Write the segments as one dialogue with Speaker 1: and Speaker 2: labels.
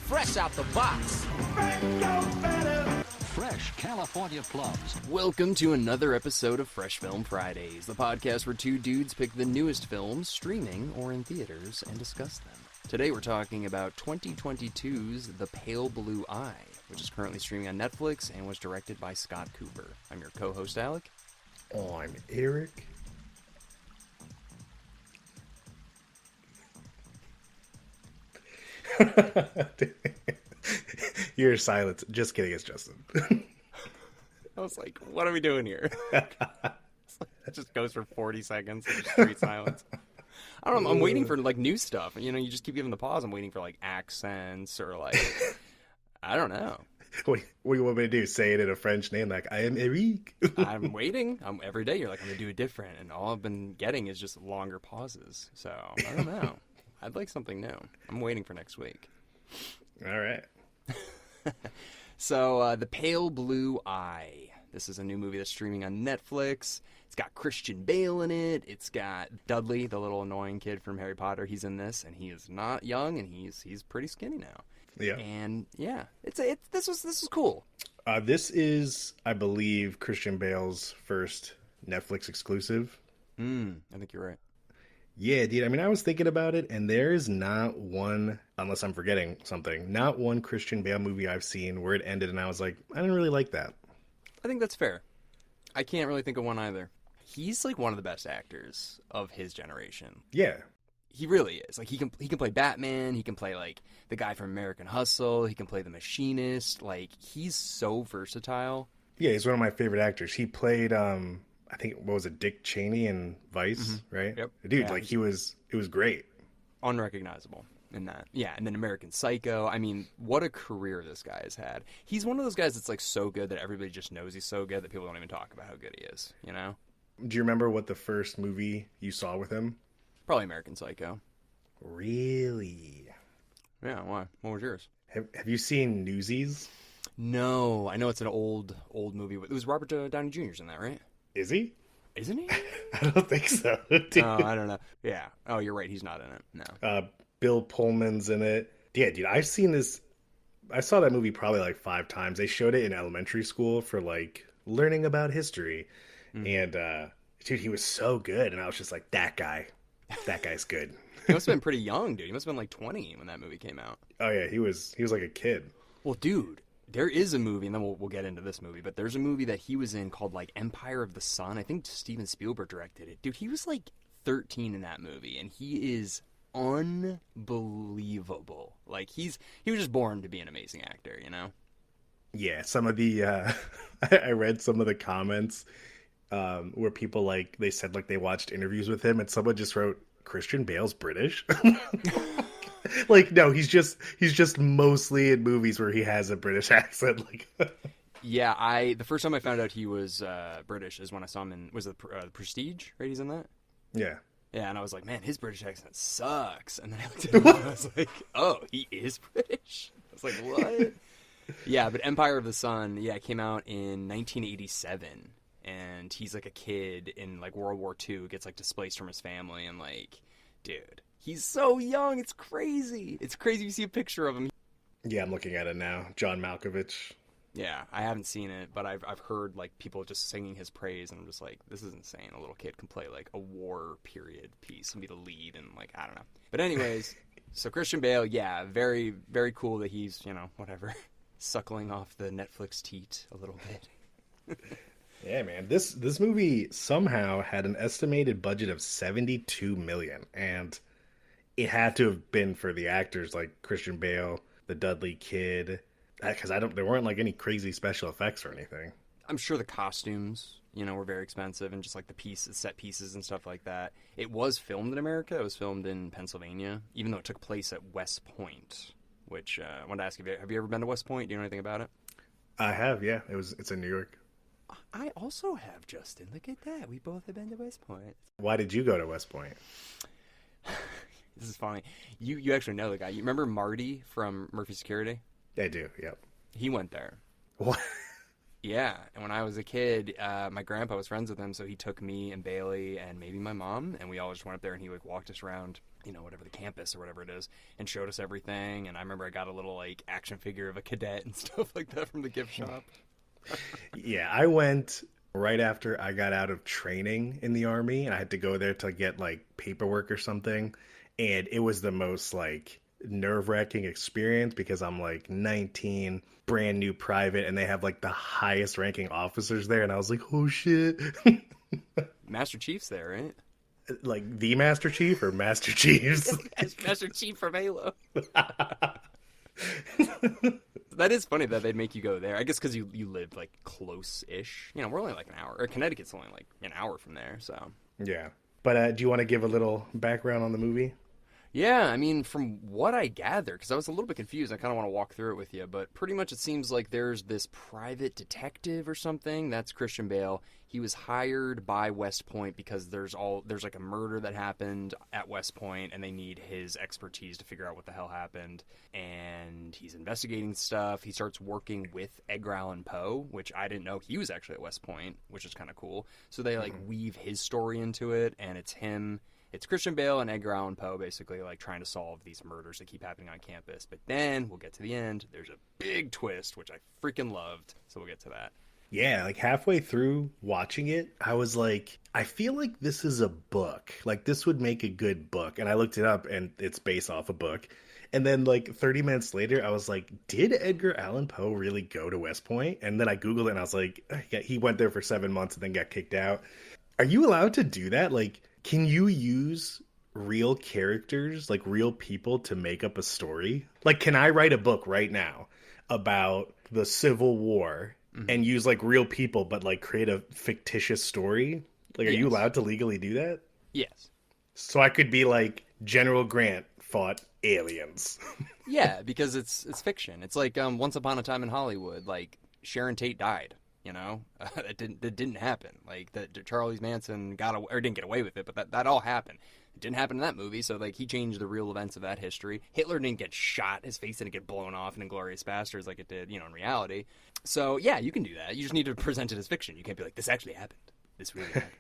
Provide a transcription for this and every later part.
Speaker 1: fresh out the box.
Speaker 2: Fresh California plums.
Speaker 3: Welcome to another episode of Fresh Film Fridays, the podcast where two dudes pick the newest films, streaming or in theaters, and discuss them. Today we're talking about 2022's The Pale Blue Eye, which is currently streaming on Netflix and was directed by Scott Cooper. I'm your co-host, Alec.
Speaker 4: Oh, I'm Eric. Your silence. Just kidding, it's Justin.
Speaker 3: I was like, what are we doing here? It just goes for 40 seconds of straight silence. I don't know, I'm waiting for like new stuff. You know, you just keep giving the pause. I'm waiting for like accents or like, I don't know.
Speaker 4: What do you want me to do? Say it in a French name like, I am Eric?
Speaker 3: I'm waiting. Every day you're like, I'm going to do it different. And all I've been getting is just longer pauses. So, I don't know. I'd like something new. I'm waiting for next week.
Speaker 4: All right.
Speaker 3: So, The Pale Blue Eye. This is a new movie that's streaming on Netflix. It's got Christian Bale in it. It's got Dudley, the little annoying kid from Harry Potter. He's in this, and he is not young, and he's pretty skinny now.
Speaker 4: Yeah.
Speaker 3: And yeah, this was cool.
Speaker 4: This is, I believe, Christian Bale's first Netflix exclusive.
Speaker 3: I think you're right.
Speaker 4: Yeah, dude. I mean, I was thinking about it, and there's not one, unless I'm forgetting something, not one Christian Bale movie I've seen where it ended, and I was like, I didn't really like that.
Speaker 3: I think that's fair. I can't really think of one either. He's like one of the best actors of his generation.
Speaker 4: Yeah.
Speaker 3: He really is. Like he can play Batman. He can play like the guy from American Hustle. He can play the Machinist. Like he's so versatile.
Speaker 4: Yeah, he's one of my favorite actors. He played, I think, what was it, Dick Cheney in Vice, right?
Speaker 3: Yep.
Speaker 4: Dude,
Speaker 3: Yeah,
Speaker 4: it was great.
Speaker 3: Unrecognizable in that. Yeah, and then American Psycho. I mean, what a career this guy has had. He's one of those guys that's like so good that everybody just knows he's so good that people don't even talk about how good he is, you know?
Speaker 4: Do you remember what the first movie you saw with him?
Speaker 3: Probably American Psycho.
Speaker 4: Really?
Speaker 3: Yeah, why? What was yours?
Speaker 4: Have you seen Newsies?
Speaker 3: No, I know it's an old movie. It was Robert Downey Jr.'s in that, right?
Speaker 4: Is he?
Speaker 3: Isn't he?
Speaker 4: I don't think so. Dude.
Speaker 3: Oh, I don't know. Yeah. Oh, you're right. He's not in it. No.
Speaker 4: Bill Pullman's in it. Yeah, dude, I've seen this. I saw that movie probably like 5 times. They showed it in elementary school for like learning about history. And, dude, he was so good. And I was just like, that guy's good.
Speaker 3: He must have been pretty young, dude. He must have been like 20 when that movie came out.
Speaker 4: Oh, yeah, he was like a kid.
Speaker 3: Well, dude, there is a movie, and then we'll get into this movie, but there's a movie that he was in called like Empire of the Sun. I think Steven Spielberg directed it. Dude, he was like 13 in that movie, and he is unbelievable. Like he was just born to be an amazing actor, you know?
Speaker 4: Yeah, some of the I read some of the comments where people like they said like they watched interviews with him and someone just wrote Christian Bale's British. Like no, he's just mostly in movies where he has a British accent. Like
Speaker 3: yeah, the first time I found out he was British is when I saw him in the Prestige, right? He's in that.
Speaker 4: Yeah.
Speaker 3: Yeah, and I was like, man, his British accent sucks. And then I looked at him and I was like, oh, he is British? I was like, what? Yeah, but Empire of the Sun, yeah, it came out in 1987. And he's like a kid in like World War II, gets like displaced from his family. And like, dude, he's so young. It's crazy. It's crazy you see a picture of him.
Speaker 4: Yeah, I'm looking at it now. John Malkovich.
Speaker 3: Yeah, I haven't seen it, but I've heard like people just singing his praise, and I'm just like, this is insane. A little kid can play like a war period piece and be the lead, and like I don't know. But anyways, so Christian Bale, yeah, very very cool that he's whatever suckling off the Netflix teat a little bit.
Speaker 4: Yeah, man. This movie somehow had an estimated budget of $72 million, and it had to have been for the actors like Christian Bale, the Dudley kid. Because there weren't like any crazy special effects or anything.
Speaker 3: I'm sure the costumes, were very expensive, and just like the set pieces and stuff like that. It was filmed in America. It was filmed in Pennsylvania, even though it took place at West Point. Which I wanted to ask you, have you ever been to West Point? Do you know anything about it? I
Speaker 4: have, yeah. It's in New York.
Speaker 3: I also have, Justin. Look at that. We both have been to West Point.
Speaker 4: Why did you go to West Point?
Speaker 3: This is funny. You actually know the guy. You remember Marty from Murphy Security?
Speaker 4: I do, yep.
Speaker 3: He went there.
Speaker 4: What?
Speaker 3: Yeah, and when I was a kid, my grandpa was friends with him, so he took me and Bailey and maybe my mom, and we all just went up there, and he like walked us around, you know, whatever the campus or whatever it is, and showed us everything. And I remember I got a little like action figure of a cadet and stuff like that from the gift shop.
Speaker 4: Yeah, I went right after I got out of training in the Army, and I had to go there to get like paperwork or something, and it was the most like nerve-wracking experience because I'm like 19, brand new private, and they have like the highest ranking officers there, and I was like, oh shit.
Speaker 3: Master Chief's there, right?
Speaker 4: Like the Master Chief or Master Chiefs?
Speaker 3: Master Chief from Halo. That is funny that they'd make you go there. I guess because you live like close-ish. You know, we're only like an hour. Or Connecticut's only like an hour from there, so.
Speaker 4: Yeah. But do you want to give a little background on the movie?
Speaker 3: Yeah, I mean, from what I gather, because I was a little bit confused, I kind of want to walk through it with you, but pretty much it seems like there's this private detective or something. That's Christian Bale. He was hired by West Point because there's like a murder that happened at West Point, and they need his expertise to figure out what the hell happened. And he's investigating stuff. He starts working with Edgar Allan Poe, which I didn't know he was actually at West Point, which is kind of cool. So they like weave his story into it, and it's him. It's Christian Bale and Edgar Allan Poe basically like trying to solve these murders that keep happening on campus. But then we'll get to the end. There's a big twist, which I freaking loved. So we'll get to that.
Speaker 4: Yeah, like halfway through watching it, I was like, I feel like this is a book. Like this would make a good book. And I looked it up and it's based off a book. And then like 30 minutes later, I was like, did Edgar Allan Poe really go to West Point? And then I Googled it and I was like, yeah, he went there for 7 months and then got kicked out. Are you allowed to do that? Like, can you use real characters, like real people, to make up a story? Like, can I write a book right now about the Civil War and use like real people, but like create a fictitious story? Like, are you allowed to legally do that?
Speaker 3: Yes.
Speaker 4: So I could be like, General Grant fought aliens.
Speaker 3: Yeah, because it's fiction. It's like Once Upon a Time in Hollywood. Like Sharon Tate died. You know, that didn't happen. Like that Charles Manson didn't get away with it, but that all happened. It didn't happen in that movie, so like he changed the real events of that history. Hitler didn't get shot; his face didn't get blown off in Inglourious Basterds like it did, you know, in reality. So yeah, you can do that. You just need to present it as fiction. You can't be like, this actually happened. This really happened.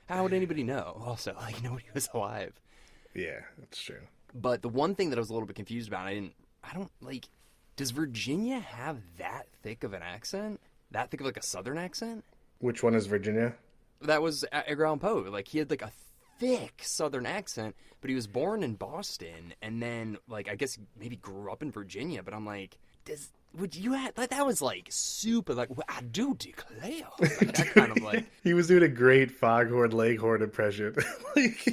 Speaker 3: How would anybody know? Also, like nobody was alive.
Speaker 4: Yeah, that's true.
Speaker 3: But the one thing that I was a little bit confused about, I don't like. Does Virginia have that thick of an accent? That thick of like a southern accent?
Speaker 4: Which one is Virginia?
Speaker 3: That was Edgar Allan Poe. Like he had like a thick southern accent, but he was born in Boston and then like I guess maybe grew up in Virginia. But I'm like, would you have like that was like super like I do declare like, that kind of like
Speaker 4: he was doing a great Foghorn Leghorn impression. Like.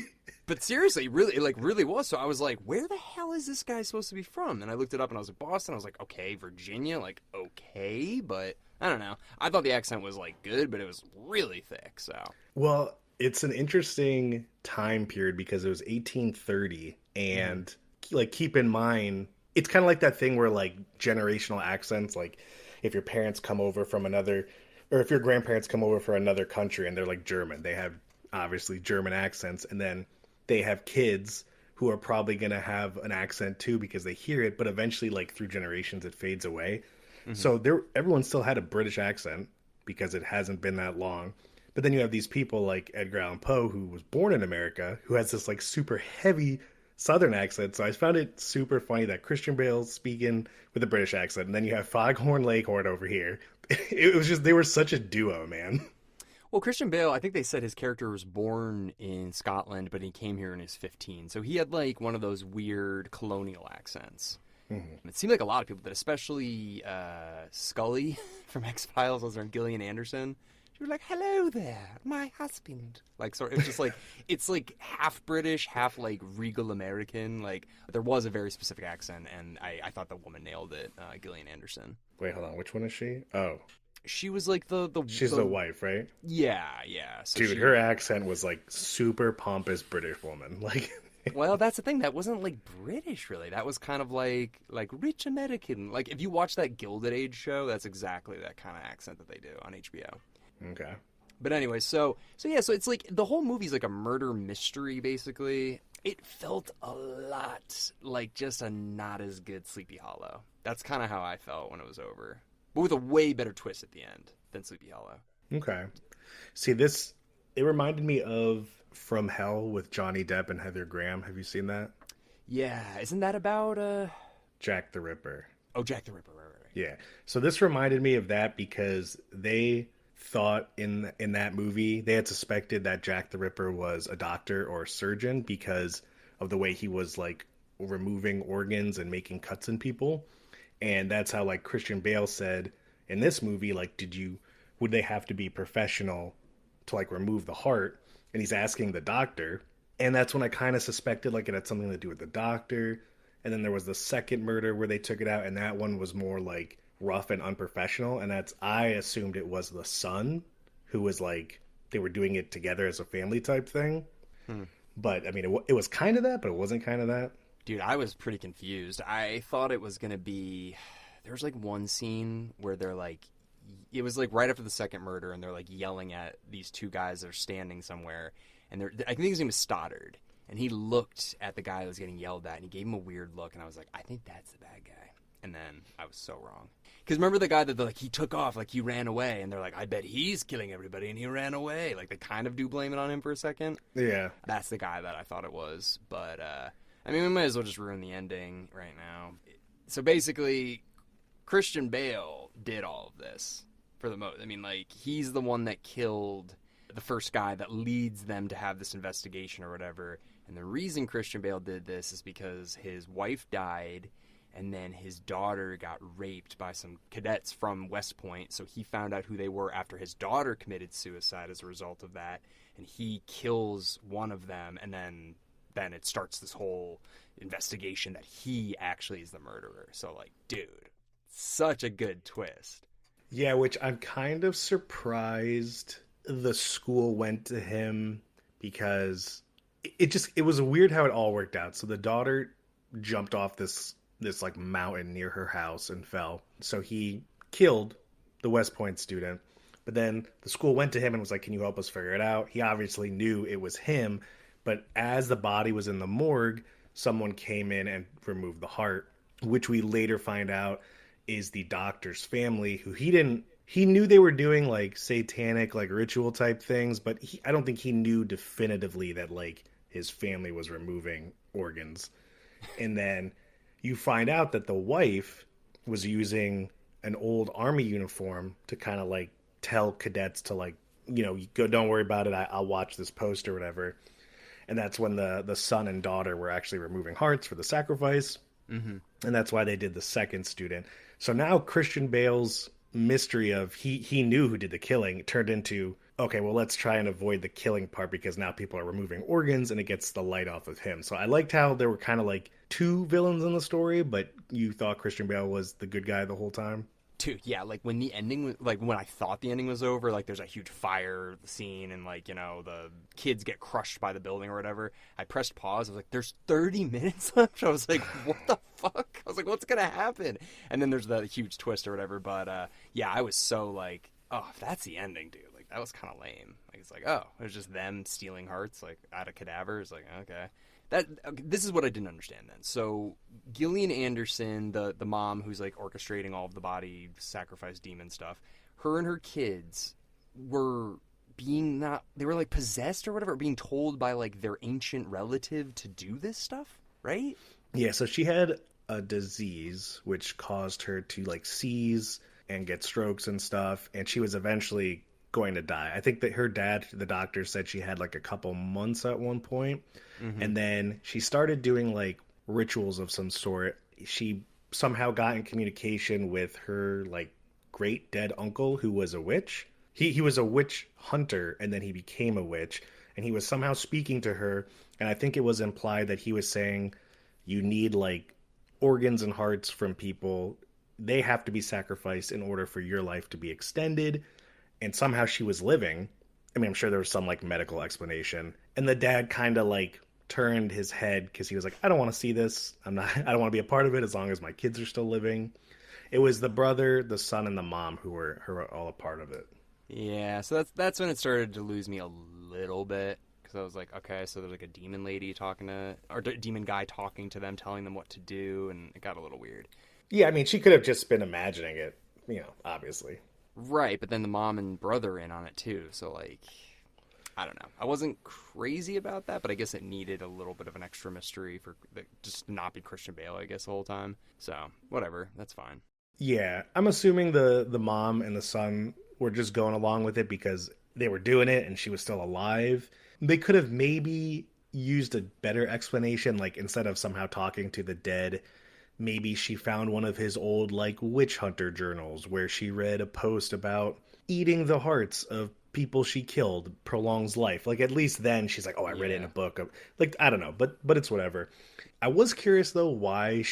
Speaker 3: But seriously, really was. So I was like, where the hell is this guy supposed to be from? And I looked it up and I was like, Boston. I was like, okay, Virginia, like, okay, but I don't know. I thought the accent was like good, but it was really thick, so.
Speaker 4: Well, it's an interesting time period because it was 1830 and like keep in mind, it's kind of like that thing where like generational accents, like if your parents come over from another, or if your grandparents come over from another country and they're like German, they have obviously German accents, and then they have kids who are probably going to have an accent too because they hear it, but eventually like through generations it fades away. So everyone still had a British accent because it hasn't been that long. But then you have these people like Edgar Allan Poe, who was born in America, who has this like super heavy Southern accent. So I found it super funny that Christian Bale's speaking with a British accent, and then you have Foghorn Leghorn over here. It was just, they were such a duo, man.
Speaker 3: Well, Christian Bale, I think they said his character was born in Scotland, but he came here when he was 15. So he had like one of those weird colonial accents. It seemed like a lot of people did, especially Scully from X-Files, also Gillian Anderson. She was like, hello there, my husband. Like, sort of, it's just like, it's like half British, half like regal American. Like, there was a very specific accent, and I thought the woman nailed it, Gillian Anderson.
Speaker 4: Wait, hold on. Which one is she? Oh.
Speaker 3: She was like the
Speaker 4: She's the wife, right?
Speaker 3: Yeah. So
Speaker 4: dude, her accent was like super pompous British woman. Like,
Speaker 3: well, that's the thing. That wasn't like British, really. That was kind of like rich American. Like if you watch that Gilded Age show, that's exactly that kind of accent that they do on HBO.
Speaker 4: Okay.
Speaker 3: But anyway, so it's like the whole movie's like a murder mystery, basically. It felt a lot like just a not as good Sleepy Hollow. That's kind of how I felt when it was over. But with a way better twist at the end. than Sleepy Hollow.
Speaker 4: Okay. See, it reminded me of From Hell with Johnny Depp and Heather Graham. Have you seen that?
Speaker 3: Yeah, isn't that about
Speaker 4: Jack the Ripper.
Speaker 3: Oh, Jack the Ripper, right.
Speaker 4: Yeah. So this reminded me of that because they thought in that movie they had suspected that Jack the Ripper was a doctor or a surgeon because of the way he was like removing organs and making cuts in people. And that's how like Christian Bale said in this movie, like, would they have to be professional to like remove the heart? And he's asking the doctor. And that's when I kind of suspected like it had something to do with the doctor. And then there was the second murder where they took it out, and that one was more like rough and unprofessional. And I assumed it was the son who was like, they were doing it together as a family type thing. But I mean, it was kind of that, but it wasn't kind of that.
Speaker 3: Dude, I was pretty confused. I thought it was going to be, there's like one scene where they're like, it was like right after the second murder, and they're like yelling at these two guys that are standing somewhere. And I think his name was Stoddard. And he looked at the guy that was getting yelled at, and he gave him a weird look, and I was like, I think that's the bad guy. And then I was so wrong. Because remember the guy that like he took off, like he ran away, and they're like, I bet he's killing everybody, and he ran away. Like they kind of do blame it on him for a second.
Speaker 4: Yeah.
Speaker 3: That's the guy that I thought it was. But, I mean, we might as well just ruin the ending right now. So basically, Christian Bale did all of this for the most. I mean, like, he's the one that killed the first guy that leads them to have this investigation or whatever. And the reason Christian Bale did this is because his wife died, and then his daughter got raped by some cadets from West Point. So he found out who they were after his daughter committed suicide as a result of that. And he kills one of them, and then it starts this whole investigation that he actually is the murderer. So, like, dude, such a good twist.
Speaker 4: Yeah, which I'm kind of surprised the school went to him because it was weird how it all worked out. So the daughter jumped off this like mountain near her house and fell. So he killed the West Point student. But then the school went to him and was like, can you help us figure it out? He obviously knew it was him. But as the body was in the morgue, someone came in and removed the heart, which we later find out is the doctor's family, who he knew they were doing like satanic, like ritual type things, but I don't think he knew definitively that like his family was removing organs. And then you find out that the wife was using an old army uniform to kind of like tell cadets to like, go, don't worry about it. I'll watch this post or whatever. And that's when the son and daughter were actually removing hearts for the sacrifice. Mm-hmm. And that's why they did the second student. So now Christian Bale's mystery of he knew who did the killing turned into, okay, well, let's try and avoid the killing part because now people are removing organs and it gets the light off of him. So I liked how there were kind of like two villains in the story, but you thought Christian Bale was the good guy the whole time.
Speaker 3: Dude, yeah, like when the ending, like when I thought the ending was over, like there's a huge fire scene and like, the kids get crushed by the building or whatever. I pressed pause. I was like, there's 30 minutes left. I was like, what the fuck? I was like, what's going to happen? And then there's the huge twist or whatever. But yeah, I was so like, oh, if that's the ending, dude. Like that was kind of lame. Like it's like, oh, it was just them stealing hearts like out of cadavers. Like, okay. This is what I didn't understand then. So Gillian Anderson, the mom who's like orchestrating all of the body sacrifice demon stuff, her and her kids were they were like possessed or whatever, being told by like their ancient relative to do this stuff, right?
Speaker 4: Yeah, so she had a disease which caused her to like seize and get strokes and stuff, and she was eventually going to die. I think that her dad, the doctor, said she had like a couple months at one point. Mm-hmm. And then she started doing like rituals of some sort. She somehow got in communication with her like great dead uncle who was a witch. He was a witch hunter and then he became a witch, and he was somehow speaking to her, and I think it was implied that he was saying you need like organs and hearts from people. They have to be sacrificed in order for your life to be extended. And somehow she was living. I mean, I'm sure there was some like medical explanation. And the dad kind of like turned his head because he was like, I don't want to see this. I don't want to be a part of it as long as my kids are still living. It was the brother, the son, and the mom who were all a part of it.
Speaker 3: Yeah, so that's when it started to lose me a little bit. Because I was like, okay, so there's like a demon lady or demon guy talking to them, telling them what to do. And it got a little weird.
Speaker 4: Yeah, I mean, she could have just been imagining it, obviously.
Speaker 3: Right, but then the mom and brother in on it too. So like, I don't know. I wasn't crazy about that, but I guess it needed a little bit of an extra mystery for just not be Christian Bale, I guess, the whole time. So whatever, that's fine.
Speaker 4: Yeah, I'm assuming the mom and the son were just going along with it because they were doing it and she was still alive. They could have maybe used a better explanation, like instead of somehow talking to the dead, maybe she found one of his old like witch hunter journals where she read a post about eating the hearts of people she killed prolongs life. Like at least then she's like, oh, I read it in a book. Like I don't know, but it's whatever. I was curious though why because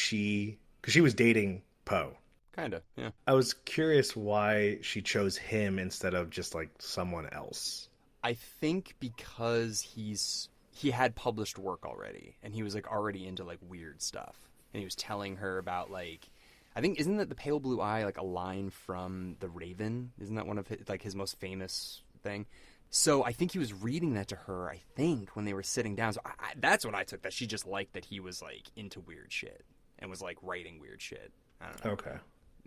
Speaker 4: she was dating Poe.
Speaker 3: Kind of, yeah.
Speaker 4: I was curious why she chose him instead of just like someone else.
Speaker 3: I think because he had published work already, and he was like already into like weird stuff, and he was telling her about like, I think isn't that the pale blue eye like a line from The Raven? Isn't that one of his most famous thing? So I think he was reading that to her. I think when they were sitting down, so that's what I took, that she just liked that he was like into weird shit and was like writing weird shit. I don't know.
Speaker 4: Okay.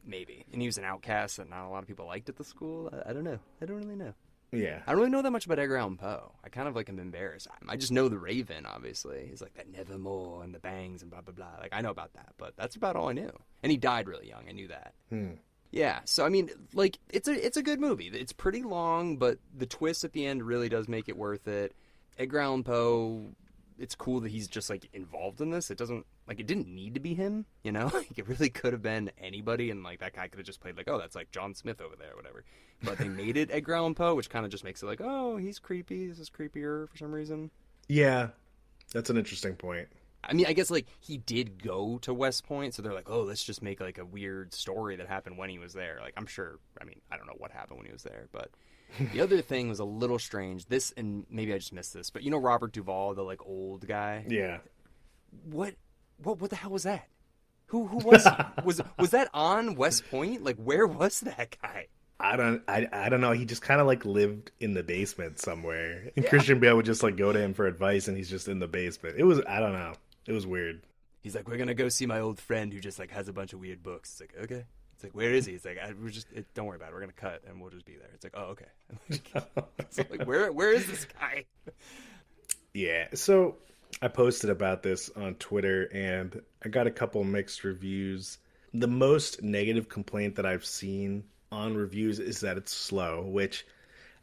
Speaker 3: Maybe. And he was an outcast that not a lot of people liked at the school. I don't know. I don't really know.
Speaker 4: Yeah.
Speaker 3: I don't really know that much about Edgar Allan Poe. I kind of like am embarrassed. I just know The Raven, obviously. He's like that nevermore and the bangs and blah, blah, blah. Like I know about that, but that's about all I knew. And he died really young. I knew that. Yeah. So, I mean, like it's a good movie. It's pretty long, but the twist at the end really does make it worth it. Edgar Allan Poe, it's cool that he's just like involved in this. It didn't need to be him, you know? Like it really could have been anybody, and like that guy could have just played like, oh, that's like John Smith over there or whatever. But they made it Edgar Allan Poe, which kind of just makes it like, oh, he's creepy. This is creepier for some reason.
Speaker 4: Yeah, that's an interesting point.
Speaker 3: I mean, I guess like he did go to West Point, so they're like, oh, let's just make like a weird story that happened when he was there. Like I'm sure, I mean, I don't know what happened when he was there, but the other thing was a little strange. This, and maybe I just missed this, but you know Robert Duvall, the like old guy?
Speaker 4: Yeah.
Speaker 3: What the hell was that? Who was he? Was that on West Point? Like where was that guy?
Speaker 4: I don't know. He just kind of like lived in the basement somewhere. And Christian Bale would just like go to him for advice and he's just in the basement. I don't know. It was weird.
Speaker 3: He's like, we're going to go see my old friend who just like has a bunch of weird books. It's like, okay. It's like, where is he? It's like, don't worry about it. We're going to cut and we'll just be there. It's like, oh, okay. So like, where is this guy?
Speaker 4: Yeah. So I posted about this on Twitter and I got a couple mixed reviews. The most negative complaint that I've seen on reviews is that it's slow, which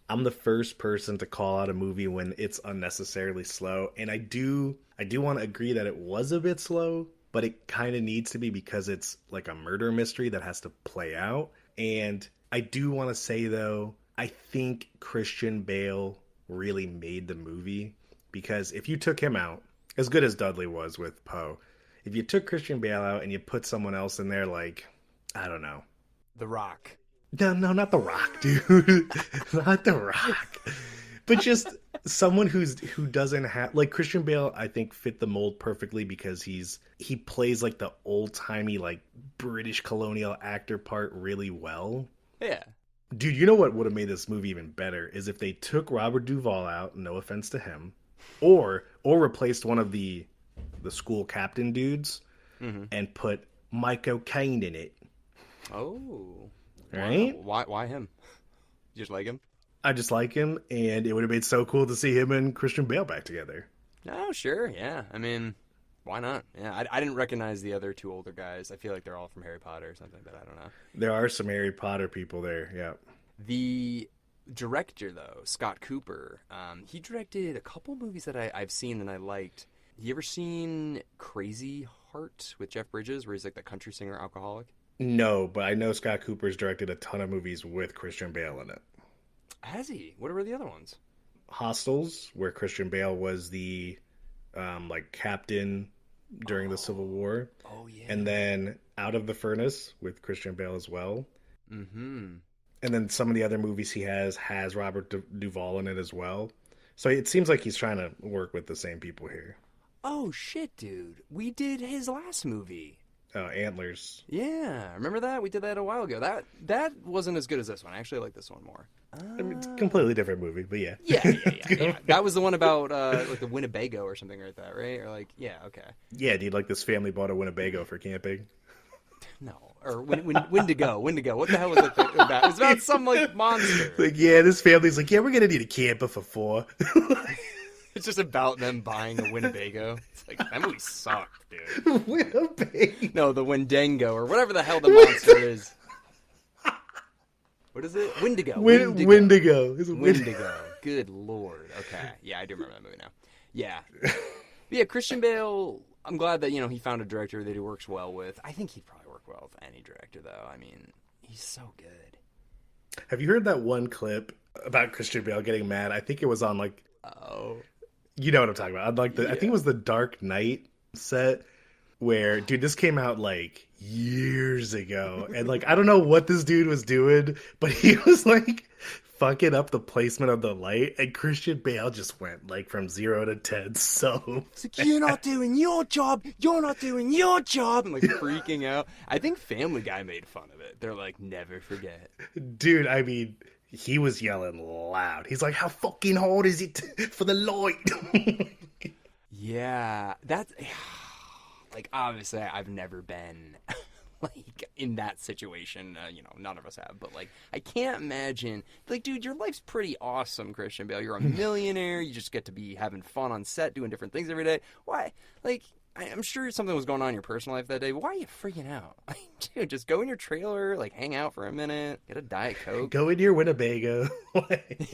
Speaker 4: I'm the first person to call out a movie when it's unnecessarily slow. And I do want to agree that it was a bit slow, but it kind of needs to be because it's like a murder mystery that has to play out. And I do want to say, though, I think Christian Bale really made the movie, because if you took him out, as good as Dudley was with Poe, if you took Christian Bale out and you put someone else in there, like, I don't know.
Speaker 3: The Rock.
Speaker 4: No, not The Rock, dude. Not The Rock. But just someone who doesn't have, like, Christian Bale, I think fit the mold perfectly because he plays like the old-timey like British colonial actor part really well.
Speaker 3: Yeah.
Speaker 4: Dude, you know what would have made this movie even better is if they took Robert Duvall out, no offense to him, or replaced one of the school captain dudes and put Mike O'Kane in it.
Speaker 3: Oh.
Speaker 4: Right?
Speaker 3: Why him? You just like him?
Speaker 4: I just like him, and it would have been so cool to see him and Christian Bale back together.
Speaker 3: Oh, sure, yeah. I mean, why not? Yeah, I didn't recognize the other two older guys. I feel like they're all from Harry Potter or something, but I don't know.
Speaker 4: There are some Harry Potter people there, yeah.
Speaker 3: The director, though, Scott Cooper, he directed a couple movies that I've seen and I liked. You ever seen Crazy Heart with Jeff Bridges, where he's like the country singer alcoholic?
Speaker 4: No, but I know Scott Cooper's directed a ton of movies with Christian Bale in it.
Speaker 3: Has he? What were the other ones?
Speaker 4: Hostels, where Christian Bale was the like captain during the Civil War.
Speaker 3: Oh, yeah.
Speaker 4: And then Out of the Furnace with Christian Bale as well.
Speaker 3: Mm-hmm.
Speaker 4: And then some of the other movies he has Robert Duvall in it as well. So it seems like he's trying to work with the same people here.
Speaker 3: Oh, shit, dude. We did his last movie.
Speaker 4: Antlers.
Speaker 3: Yeah, remember that? We did that a while ago. That wasn't as good as this one. I actually like this one more.
Speaker 4: I mean, it's a completely different movie, but yeah.
Speaker 3: Yeah. That was the one about like the Winnebago or something like that, right? Or like, yeah, okay.
Speaker 4: Yeah, dude, like this family bought a Winnebago for camping.
Speaker 3: No, or Wendigo. What the hell was it about? It was about some like monster.
Speaker 4: Like, yeah, this family's like, yeah, we're gonna need a camper for 4.
Speaker 3: It's just about them buying a Winnebago. It's like, that movie sucked, dude.
Speaker 4: Winnebago.
Speaker 3: No, the Wendigo, or whatever the hell the monster is. What is it? Wendigo.
Speaker 4: Wendigo. It's
Speaker 3: Wendigo. Good lord. Okay. Yeah, I do remember that movie now. Yeah. But yeah, Christian Bale, I'm glad that, he found a director that he works well with. I think he'd probably work well with any director, though. I mean, he's so good.
Speaker 4: Have you heard that one clip about Christian Bale getting mad? I think it was on, like...
Speaker 3: Oh.
Speaker 4: You know what I'm talking about. I think it was the Dark Knight set where, dude, this came out like years ago. And like, I don't know what this dude was doing, but he was like fucking up the placement of the light. And Christian Bale just went like from 0 to 10. So
Speaker 3: it's like, you're not doing your job. You're not doing your job. I'm like freaking out. I think Family Guy made fun of it. They're like, never forget.
Speaker 4: Dude, I mean... He was yelling loud. He's like, how fucking hard is it for the light?
Speaker 3: Yeah, that's... Like, obviously, I've never been, like, in that situation. None of us have. But, like, I can't imagine... Like, dude, your life's pretty awesome, Christian Bale. You're a millionaire. You just get to be having fun on set, doing different things every day. Why? Like... I'm sure something was going on in your personal life that day. Why are you freaking out? Dude, just go in your trailer, like, hang out for a minute, get a Diet Coke.
Speaker 4: Go in your Winnebago.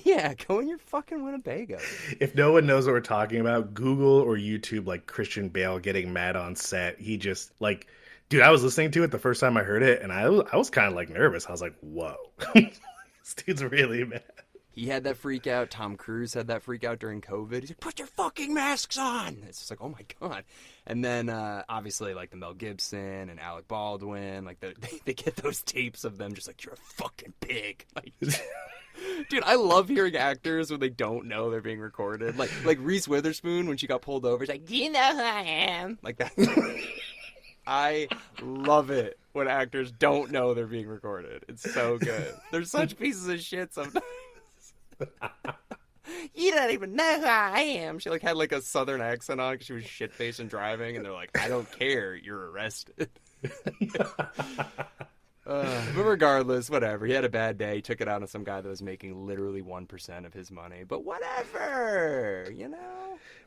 Speaker 3: Yeah, go in your fucking Winnebago.
Speaker 4: If no one knows what we're talking about, Google or YouTube, like, Christian Bale getting mad on set. He just, like, dude, I was listening to it the first time I heard it, and I was kind of, like, nervous. I was like, whoa. This dude's really mad.
Speaker 3: He had that freak out. Tom Cruise had that freak out during COVID. He's like, put your fucking masks on. It's just like, oh my God. And then, obviously, like the Mel Gibson and Alec Baldwin, like they get those tapes of them just like, you're a fucking pig. Like, dude, I love hearing actors when they don't know they're being recorded. Like Reese Witherspoon, when she got pulled over, she's like, you know who I am. Like that. I love it when actors don't know they're being recorded. It's so good. They're such pieces of shit sometimes. You don't even know who I am. She like had like a southern accent on because she was shit-faced and driving, and they're like, I don't care, you're arrested. But regardless, whatever. He had a bad day. He took it out on some guy that was making literally 1% of his money. But whatever,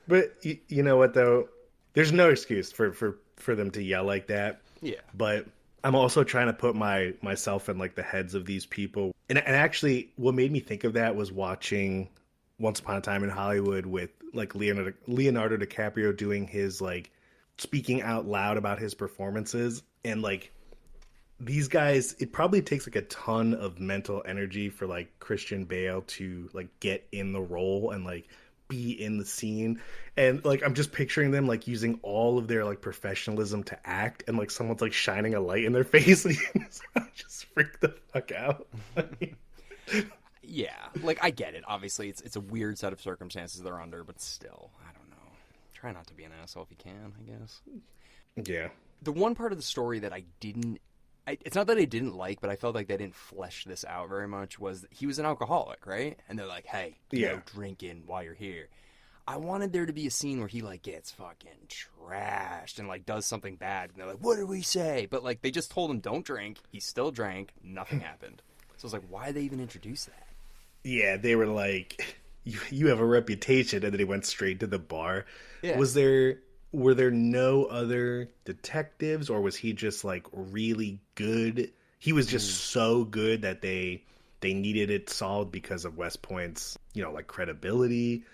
Speaker 3: But
Speaker 4: you know what though? There's no excuse for them to yell like that.
Speaker 3: Yeah.
Speaker 4: But I'm also trying to put myself in like the heads of these people. And actually what made me think of that was watching Once Upon a Time in Hollywood with like Leonardo DiCaprio doing his like speaking out loud about his performances. And like these guys, it probably takes like a ton of mental energy for like Christian Bale to like get in the role and like be in the scene. And like I'm just picturing them like using all of their like professionalism to act, and like someone's like shining a light in their face and I just freak the fuck out.
Speaker 3: Yeah, like I get it. Obviously it's a weird set of circumstances they're under, but still, I don't know. Try not to be an asshole if you can, I guess.
Speaker 4: Yeah.
Speaker 3: The one part of the story that it's not that I didn't like, but I felt like they didn't flesh this out very much, was he was an alcoholic, right? And they're like, hey, no drinking while you're here. I wanted there to be a scene where he, like, gets fucking trashed and, like, does something bad. And they're like, what did we say? But, like, they just told him don't drink. He still drank. Nothing happened. So I was like, why did they even introduce that?
Speaker 4: Yeah, they were like, you have a reputation, and then he went straight to the bar.
Speaker 3: Yeah.
Speaker 4: Were there no other detectives, or was he just like really good? He was just so good that they needed it solved because of West Point's, like credibility.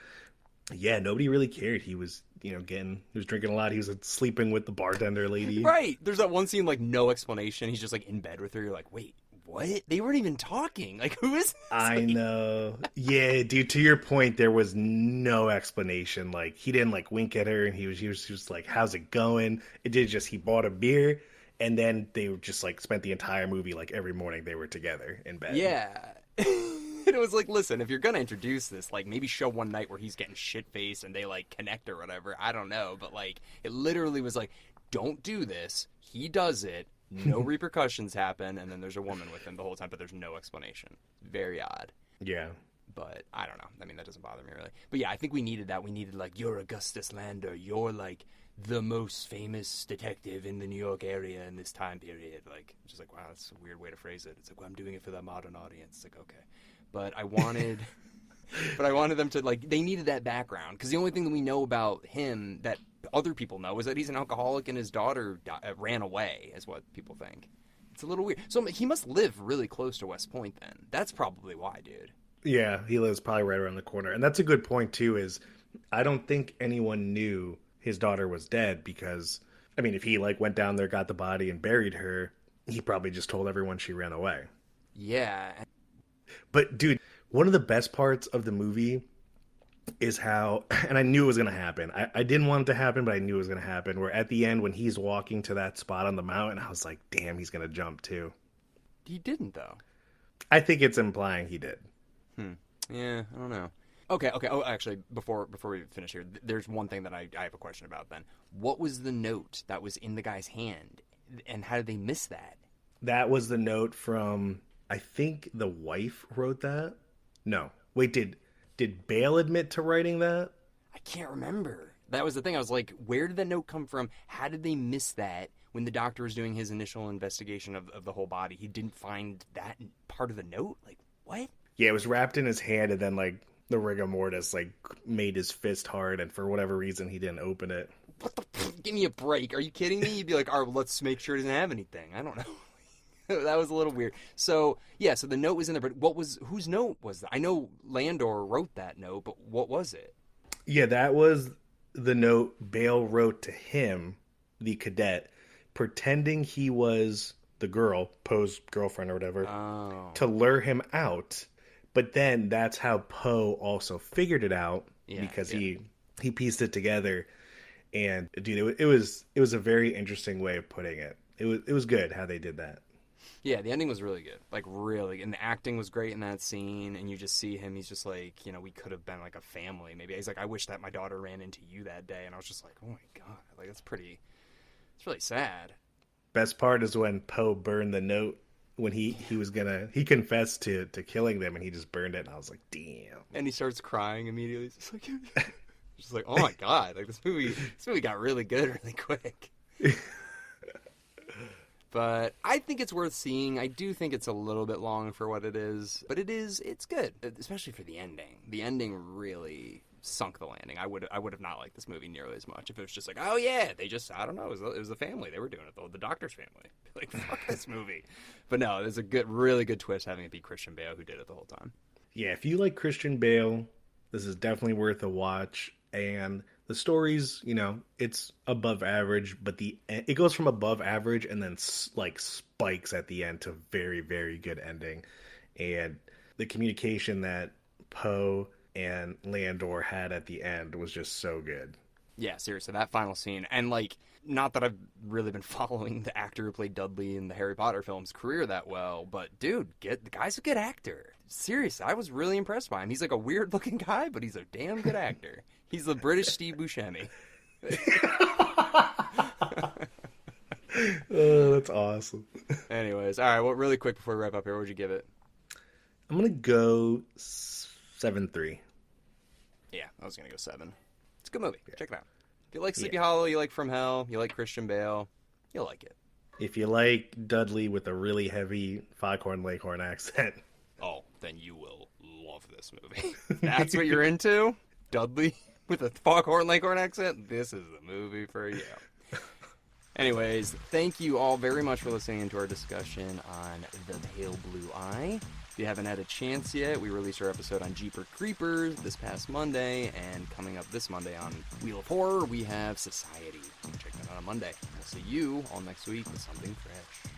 Speaker 4: Yeah, nobody really cared. He was, he was drinking a lot. He was sleeping with the bartender lady.
Speaker 3: Right. There's that one scene, like, no explanation. He's just like in bed with her. You're like, wait, what? They weren't even talking. Like, who is this?
Speaker 4: I know. Yeah, dude, to your point, there was no explanation. Like, he didn't, like, wink at her, and he was just like, how's it going? It did just, he bought a beer, and then they were just, like, spent the entire movie, like, every morning they were together in bed.
Speaker 3: Yeah. And it was like, listen, if you're going to introduce this, like, maybe show one night where he's getting shit-faced and they, like, connect or whatever. I don't know. But, like, it literally was like, don't do this. He does it. No repercussions happen, and then there's a woman with him the whole time, but there's no explanation. Very odd.
Speaker 4: Yeah.
Speaker 3: But I don't know. I mean, that doesn't bother me really. But yeah, I think we needed that. We needed, like, you're Augustus Lander. You're, like, the most famous detective in the New York area in this time period. Like, just like, wow, that's a weird way to phrase it. It's like, well, I'm doing it for the modern audience. It's like, okay. But I wanted... But I wanted them to, like, they needed that background. Because the only thing that we know about him that other people know is that he's an alcoholic and his daughter ran away, is what people think. It's a little weird. So he must live really close to West Point then. That's probably why, dude.
Speaker 4: Yeah, he lives probably right around the corner. And that's a good point, too, is I don't think anyone knew his daughter was dead because, I mean, if he, like, went down there, got the body, and buried her, he probably just told everyone she ran away.
Speaker 3: Yeah.
Speaker 4: But, dude, one of the best parts of the movie is how, and I knew it was going to happen. I didn't want it to happen, but I knew it was going to happen, where at the end, when he's walking to that spot on the mountain, I was like, damn, he's going to jump, too.
Speaker 3: He didn't, though.
Speaker 4: I think it's implying he did.
Speaker 3: Yeah, I don't know. Okay. Oh, actually, before we finish here, there's one thing that I have a question about then. What was the note that was in the guy's hand, and how did they miss that?
Speaker 4: That was the note from, I think the wife wrote that. No. Wait, did Bale admit to writing that?
Speaker 3: I can't remember. That was the thing. I was like, where did that note come from? How did they miss that when the doctor was doing his initial investigation of the whole body? He didn't find that part of the note? Like, what?
Speaker 4: Yeah, it was wrapped in his hand, and then, like, the rigor mortis, like, made his fist hard, and for whatever reason, he didn't open it.
Speaker 3: What the... Give me a break. Are you kidding me? You'd be like, all right, let's make sure it doesn't have anything. I don't know. That was a little weird. So, yeah, so the note was in there, but whose note was that? I know Landor wrote that note, but what was it?
Speaker 4: Yeah, that was the note Bale wrote to him, the cadet, pretending he was the girl, Poe's girlfriend or whatever, to lure him out. But then that's how Poe also figured it out because he pieced it together. And dude, it was a very interesting way of putting it. It was good how they did that.
Speaker 3: Yeah, the ending was really good. Like, really. And the acting was great in that scene. And you just see him. He's just like, you know, we could have been like a family. Maybe he's like, I wish that my daughter ran into you that day. And I was just like, oh my God. Like, it's really sad.
Speaker 4: Best part is when Poe burned the note when he confessed to killing them and he just burned it. And I was like, damn.
Speaker 3: And he starts crying immediately. It's just like, oh my God. Like, this movie got really good really quick. But I think it's worth seeing. I do think it's a little bit long for what it is, but it's good, especially for the ending. The ending really sunk the landing. I would have not liked this movie nearly as much if it was just like, oh yeah, they just, I don't know, it was the family. They were doing it, though, the doctor's family. Like, fuck this movie. But no, there's a really good twist having it be Christian Bale who did it the whole time. Yeah,
Speaker 4: if you like Christian Bale, this is definitely worth a watch. And the story's, you know, it's above average, but it goes from above average and then like spikes at the end to very, very good ending. And the communication that Poe and Landor had at the end was just so good.
Speaker 3: Yeah, seriously, that final scene. And, like, not that I've really been following the actor who played Dudley in the Harry Potter films' career that well, but, dude, the guy's a good actor. Seriously, I was really impressed by him. He's, like, a weird-looking guy, but he's a damn good actor. He's the British Steve Buscemi.
Speaker 4: Oh, that's awesome.
Speaker 3: Anyways, all right, well, really quick before we wrap up here, what would you give it?
Speaker 4: I'm going to go 7.3.
Speaker 3: Yeah, I was going to go 7. It's a good movie. Yeah. Check it out. If you like Sleepy Hollow, you like From Hell, you like Christian Bale, you'll like it.
Speaker 4: If you like Dudley with a really heavy Foghorn Leghorn accent,
Speaker 3: oh, then you will love this movie. That's what you're into? Dudley with a Foghorn Leghorn accent? This is the movie for you. Anyways, thank you all very much for listening to our discussion on The Pale Blue Eye. If you haven't had a chance yet, we released our episode on Jeepers Creepers this past Monday, and coming up this Monday on Wheel of Horror, we have Society. Check that out on Monday. We'll see you all next week with something fresh.